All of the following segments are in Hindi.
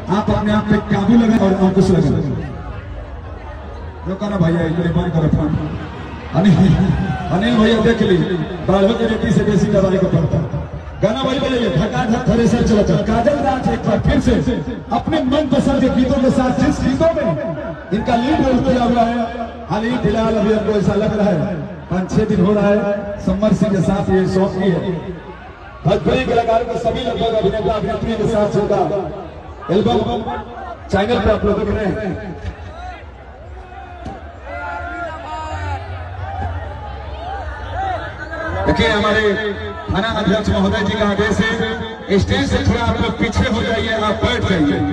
आप अपने आप पे काबू लगाए और अंकुश लगाए। ना भैया इतने बंद करो फोन। अनिल भैया देख ली बाढ़ के रेती से बेसी दवाई को पड़ता। गाना भाई बोलिए धकाधक थ्रेसर चलता। काजल राज एक बार फिर से अपने मन पसंद के गीतों के साथ जिस गीतों में इनका लीड रोल किया हुआ है, हाल ही फिलहाल अभी हमको ऐसा लग रहा है 5-6 दिन हो रहा है समर सिंह के साथ ये सॉन्ग की है। भोजपुरी कलाकारों को सभी लगभग अभिनेता अभिनेत्री के साथ होगा एल्बम चैनल पे आप लोग देख रहे हैं। देखिए हमारे थाना अध्यक्ष महोदय जी का आदेश है स्टेज से थोड़ा आप लोग पीछे हो जाइए, आप बैठ जाइए।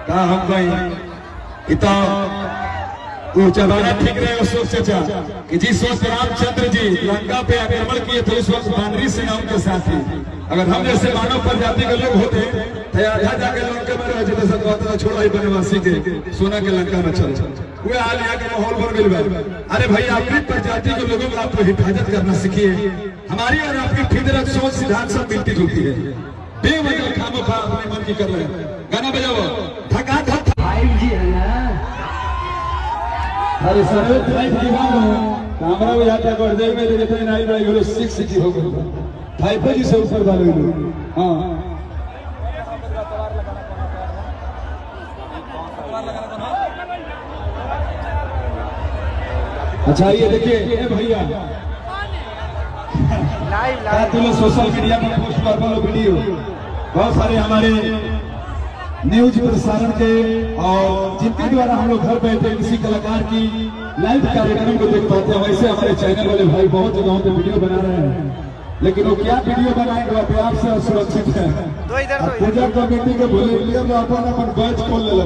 कहा हम कहीं इतना जमाना ठीक रहे उस वक्त चाचा कि जिस वक्त रामचंद्र जी लंका पे आक्रमण किए थे उस वक्त बानरी सेनाओं के साथ ही अगर हम जैसे मानव प्रजाति के लोग होते तो आधा जाके लंका में रह जाते सब कहते छोड़ा ही बनवासी के सोना के लंका में चल वे हाल यहाँ के माहौल पर मिल। अरे भाई अपनी प्रजाति के लोगों को आप हिफाजत करना सीखिए। हमारी और आपकी फितरत सोच सिद्धांत सब मिलती जुलती है। बेवजह खामोखा अपने मन की कर रहे हैं। गाना बजाओ धका धक 5G है ना। अरे सर कैमरा में जाता कर दे में देखते नहीं भाई बोलो 6G हो गया 5G से ऊपर वाले लोग। हाँ अच्छा ये देखिए भैया तुम सोशल मीडिया पर पोस्ट कर वालों वीडियो बहुत सारे हमारे न्यूज प्रसारण के और जिनके द्वारा हम लोग घर बैठे किसी कलाकार की लाइव कार्यक्रम को देख पाते हैं वैसे हमारे चैनल वाले भाई बहुत जगहों पे वीडियो बना रहे हैं लेकिन वो क्या वीडियो बनाएंगे अपने आप से सुरक्षित है। पूजा कमेटी के बोले अपन बैच खोल ले।